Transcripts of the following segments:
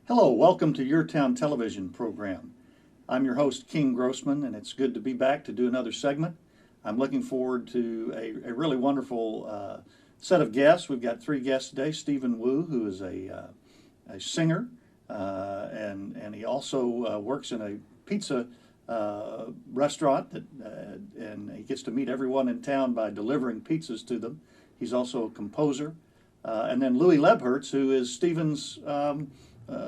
Hello, welcome to YourTown television program. I'm your host, King Grossman, and it's good to be back to do another segment. I'm looking forward to a really wonderful set of guests. We've got three guests today. Steven Yoo, who is a singer, and he also works in a pizza restaurant, and he gets to meet everyone in town by delivering pizzas to them. He's also a composer. And then Louis Lebhertz, who is Steven's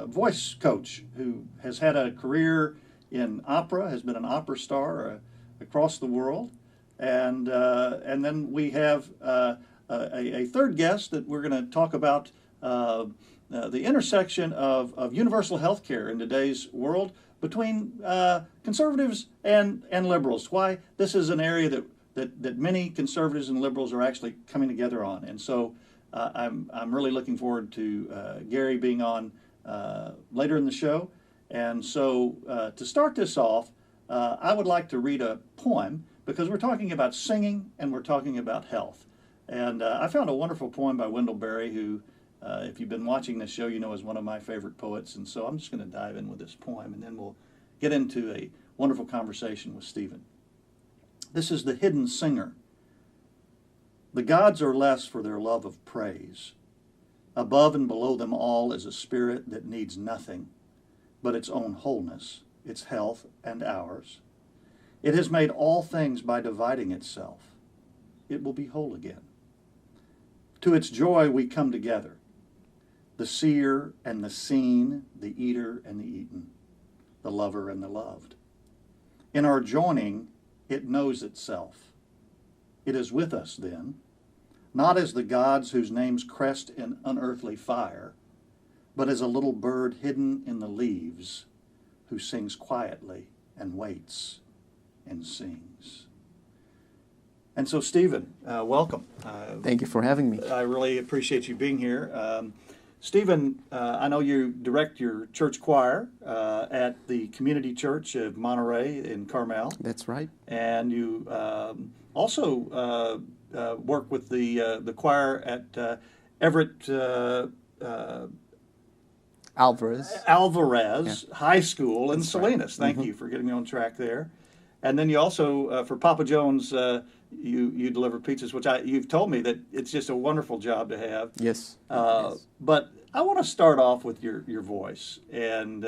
voice coach, who has had a career in opera, has been an opera star across the world. And then we have a third guest that we're going to talk about the intersection of universal health care in today's world between conservatives and liberals. Why this is an area that many conservatives and liberals are actually coming together on. And so I'm really looking forward to Gary being on later in the show. And so to start this off, I would like to read a poem because we're talking about singing and we're talking about health. And I found a wonderful poem by Wendell Berry, who, if you've been watching this show, you know is one of my favorite poets. And so I'm just going to dive in with this poem, and then we'll get into a wonderful conversation with Steven. This is The Hidden Singer. The gods are less for their love of praise. Above and below them all is a spirit that needs nothing but its own wholeness, its health and ours. It has made all things by dividing itself. It will be whole again. To its joy we come together, the seer and the seen, the eater and the eaten, the lover and the loved. In our joining, it knows itself. It is with us then, not as the gods whose names crest in unearthly fire, but as a little bird hidden in the leaves who sings quietly and waits and sings. And so, Steven, welcome. Thank you for having me. I really appreciate you being here. Steven, I know you direct your church choir at the Community Church of Monterey in Carmel. That's right. And you also work with the choir at Everett Alvarez High School in Salinas. Thank you for getting me on track there. And then you also, for Papa John's, you deliver pizzas, which you've told me that it's just a wonderful job to have. Yes. But I want to start off with your voice. And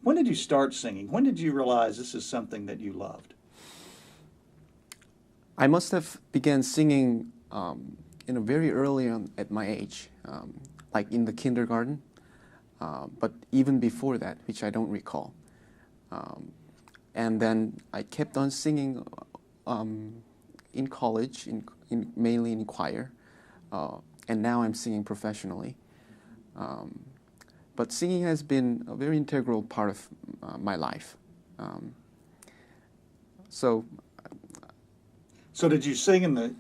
when did you start singing? When did you realize this is something that you loved? I must have began singing very early on at my age, like in the kindergarten, but even before that, which I don't recall. And then I kept on singing in college, mainly in choir, and now I'm singing professionally. But singing has been a very integral part of my life. So did you sing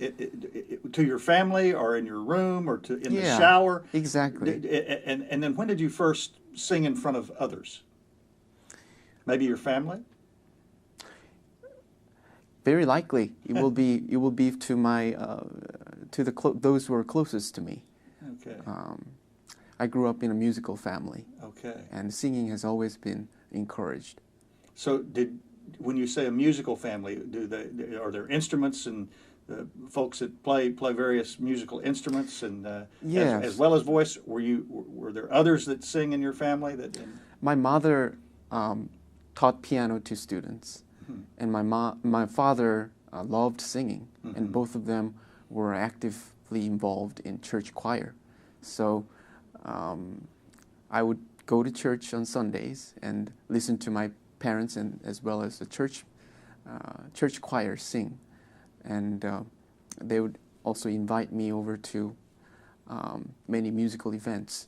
to your family, or in your room, or in the shower? Exactly. And then when did you first sing in front of others? Maybe your family? Very likely, it will be to my those who are closest to me. Okay. I grew up in a musical family. Okay. And singing has always been encouraged. So when you say a musical family, are there instruments and folks that play various musical instruments and yes. as well as voice? Were there others that sing in your family My mother taught piano to students. And my father loved singing, and both of them were actively involved in church choir. So I would go to church on Sundays and listen to my parents and as well as the church choir sing. And they would also invite me over to many musical events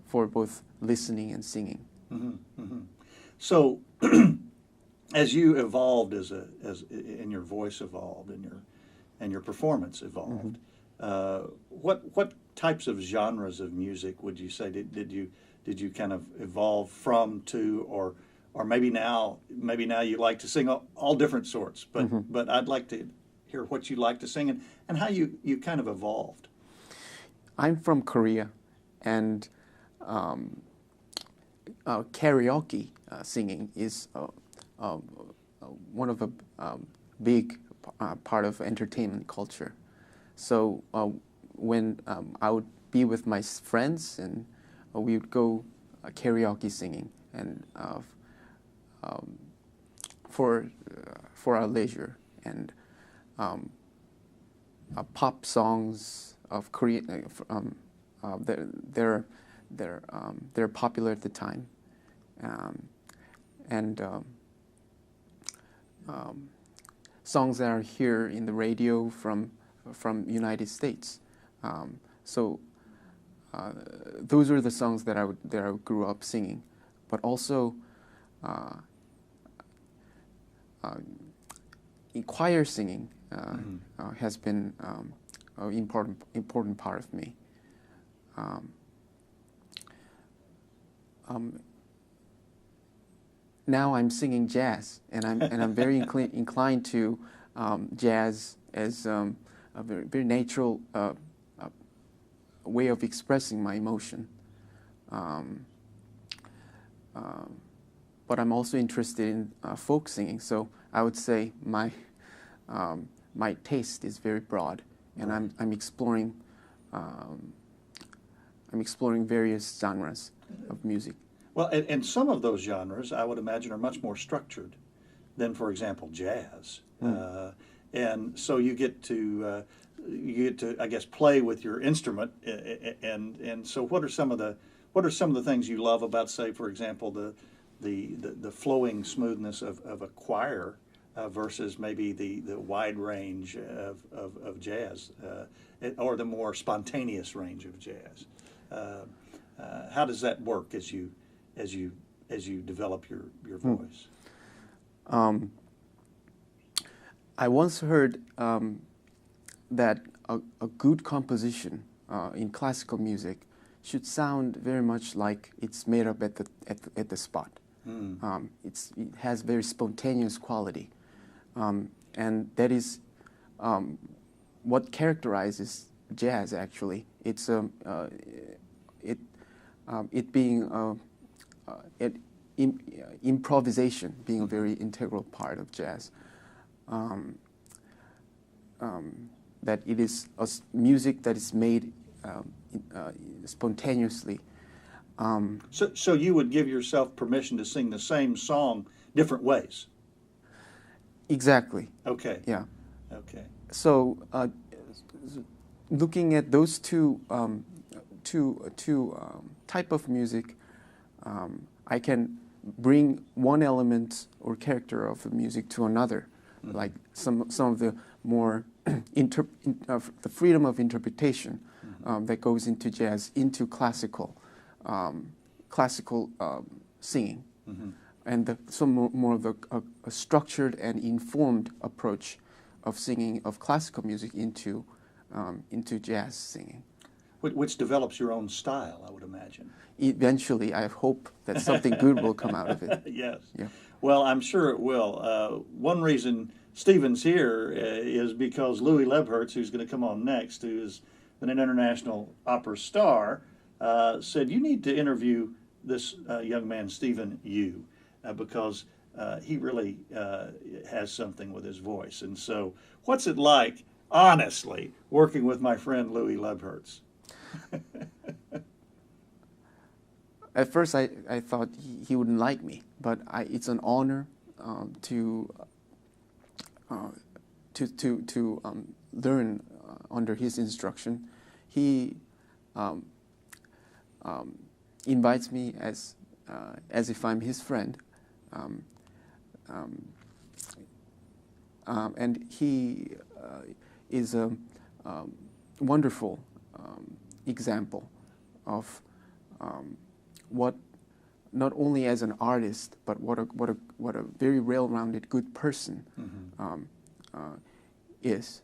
for both listening and singing. So, as you evolved and your voice evolved and your performance evolved, what types of genres of music would you say did you kind of evolve from to, or maybe now you like to sing all different sorts, but I'd like to hear what you like to sing and how you kind of evolved. I'm from Korea, and karaoke singing is one of the big part of entertainment culture. So when I would be with my friends, and we would go karaoke singing, and for our leisure, and pop songs of Korean. They're popular at the time, and songs that are here in the radio from United States. So those are the songs that I grew up singing, but also choir singing has been an important part of me. Now I'm singing jazz, and I'm very inclined to jazz as a very natural way of expressing my emotion. But I'm also interested in folk singing, so I would say my taste is very broad, and I'm exploring various genres of music. Well, and some of those genres, I would imagine, are much more structured than, for example, jazz. And so you get to, I guess, play with your instrument. And so, what are some of the things you love about, say, for example, the flowing smoothness of a choir versus maybe the wide range of jazz, or the more spontaneous range of jazz? How does that work as you develop your voice? I once heard that a good composition in classical music should sound very much like it's made up at the spot. It has very spontaneous quality, and that is what characterizes jazz. Actually, it's it being improvisation being a very integral part of jazz. That it is music that is made spontaneously. So you would give yourself permission to sing the same song different ways? Exactly. Okay. Yeah. Okay. So looking at those two type of music, I can bring one element or character of the music to another, like some of the more the freedom of interpretation that goes into jazz, into classical singing, and some more of a structured and informed approach of singing of classical music into jazz singing. Which develops your own style, I would imagine. Eventually, I hope that something good will come out of it. Yes. Yeah. Well, I'm sure it will. One reason Steven's here is because Louis Lebhertz, who's going to come on next, who is an international opera star, said you need to interview this young man, Steven Yoo, because he really has something with his voice. And so, what's it like, honestly, working with my friend Louis Lebhertz? At first, I thought he wouldn't like me, but it's an honor to learn under his instruction. He invites me as if I'm his friend, and he is a wonderful example of what, not only as an artist, but what a very well-rounded good person is,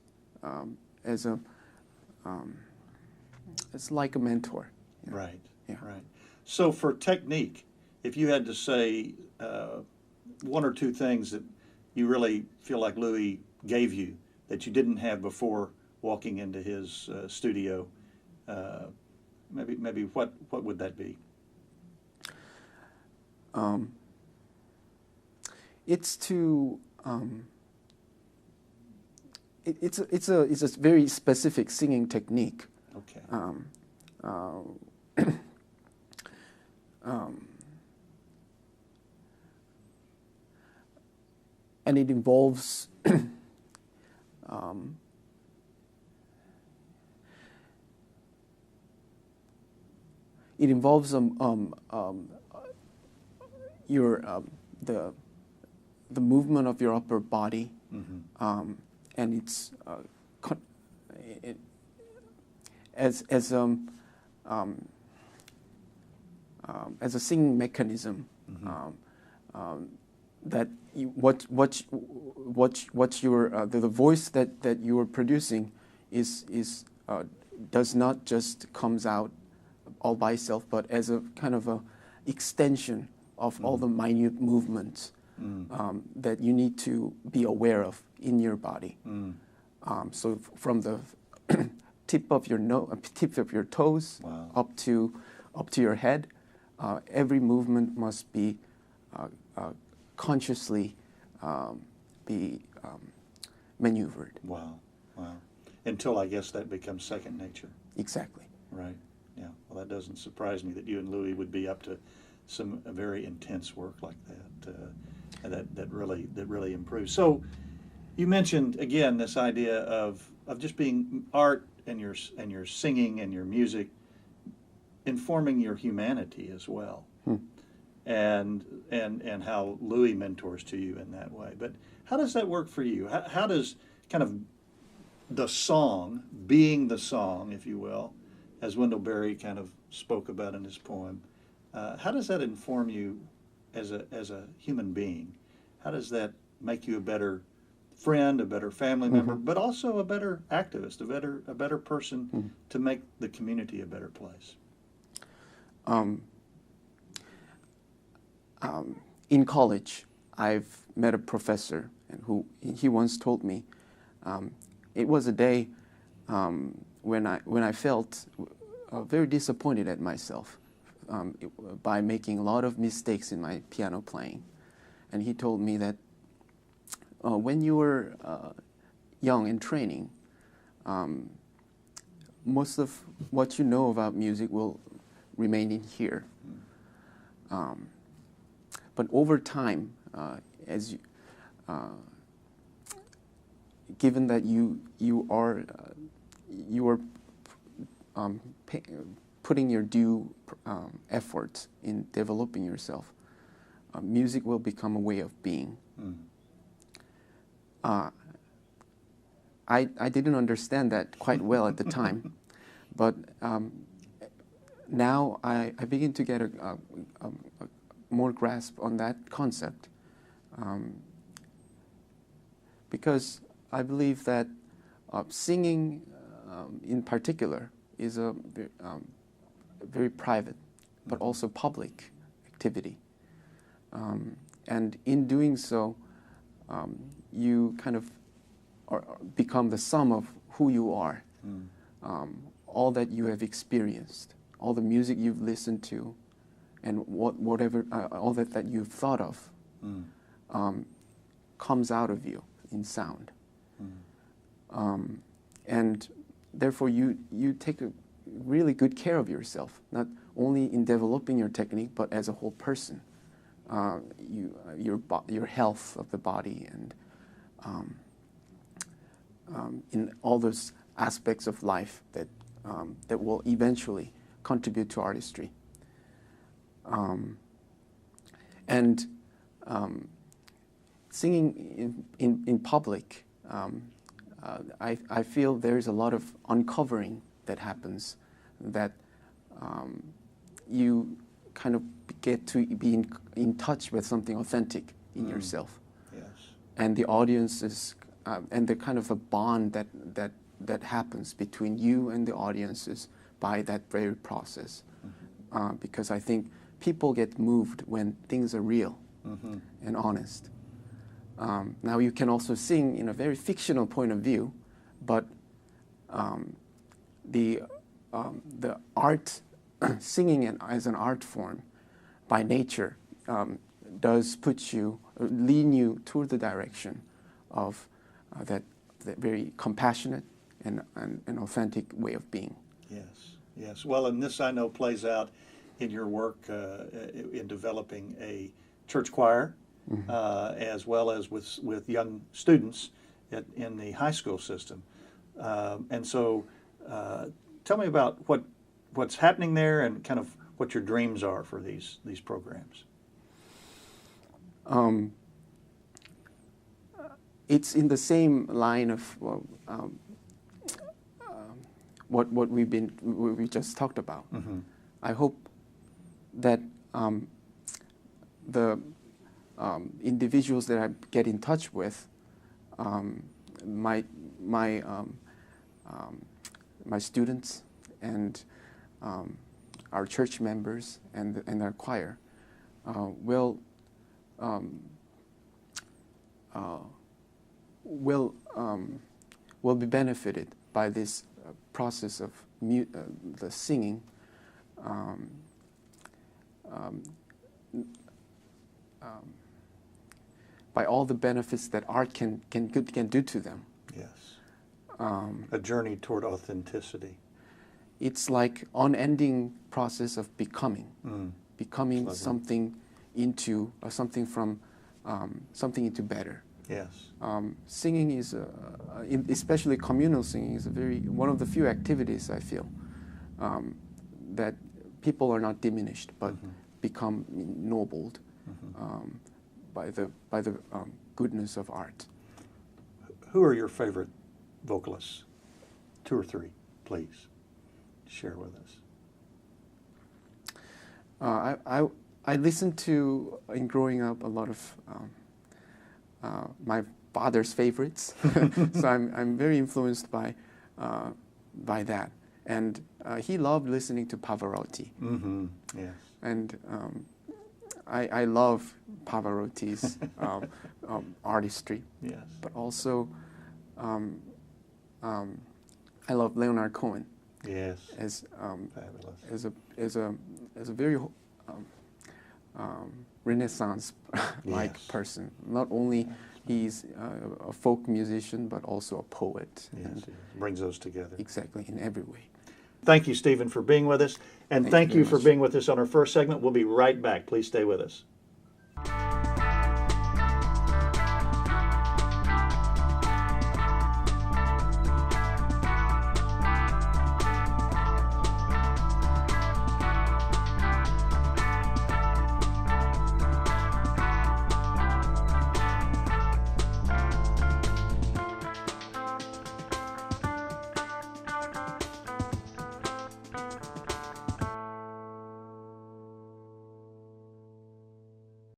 it's like a mentor. You know? Right. Yeah. Right. So for technique, if you had to say one or two things that you really feel like Louis gave you that you didn't have before walking into his studio, Maybe what would that be? It's to it's a very specific singing technique. Okay. And it involves your the movement of your upper body, Mm-hmm. and it's as a singing mechanism. Mm-hmm. That you, what your the voice that you are producing is does not just comes out all by itself, but as a kind of a extension of all the minute movements that you need to be aware of in your body. So from the tip of your toes Wow. up to your head, every movement must be consciously be maneuvered. Wow. Wow. Until I guess that becomes second nature. Exactly. Right. Yeah. Well, that doesn't surprise me that you and Louis would be up to some very intense work like that. That really improves. So, you mentioned again this idea of just being art and your singing and your music informing your humanity as well. And how Louis mentors to you in that way. But how does that work for you? How does kind of the song, being the song, if you will, as Wendell Berry kind of spoke about in his poem, how does that inform you as a human being? How does that make you a better friend, a better family member, but also a better activist, a better person to make the community a better place? In college, I've met a professor who he once told me it was a day when I felt very disappointed at myself by making a lot of mistakes in my piano playing, and he told me that when you were young and training, most of what you know about music will remain in here. But over time, as you, given that you are putting your due efforts in developing yourself, music will become a way of being. I didn't understand that quite well at the time, but now I begin to get a more grasp on that concept, because I believe that singing in particular is a very private but also public activity, and in doing so you kind of become the sum of who you are, all that you have experienced, all the music you've listened to, and whatever all that you've thought of comes out of you in sound, and therefore you take a really good care of yourself, not only in developing your technique but as a whole person, your health of the body, and in all those aspects of life that will eventually contribute to artistry. And singing in public, I feel there's a lot of uncovering that happens, that you kind of get to be in touch with something authentic in yourself. Yes. And the audience is, and the kind of a bond that happens between you and the audiences by that very process. Because I think people get moved when things are real and honest. Now you can also sing in a very fictional point of view, but the the art, singing as an art form, by nature, does lead you toward the direction of that very compassionate and an authentic way of being. Yes, yes. Well, and this I know plays out in your work in developing a church choir, as well as with young students in the high school system. And so, tell me about what's happening there and kind of what your dreams are for these programs. It's in the same line of what we just talked about. Mm-hmm. I hope that the individuals that I get in touch with, my students and our church members and our choir will be benefited by this process of the singing. By all the benefits that art can do to them. Yes. A journey toward authenticity. It's like unending process of becoming something into something into better. Yes. Singing is, especially communal singing, is one of the few activities I feel that people are not diminished, but become ennobled by the goodness of art. Who are your favorite vocalists? 2 or 3, please. Share with us. I listened to, in growing up, a lot of my father's favorites, so I'm very influenced by that. And he loved listening to Pavarotti. Mm-hmm. Yes. And I love Pavarotti's artistry. Yes. But also, I love Leonard Cohen. Yes. As fabulous. as a very Renaissance-like Yes. person. Not only he's a folk musician, but also a poet. Yes. And Brings those together. exactly, in every way. Thank you, Stephen, for being with us. And thank you for being with us on our first segment. We'll be right back. Please stay with us.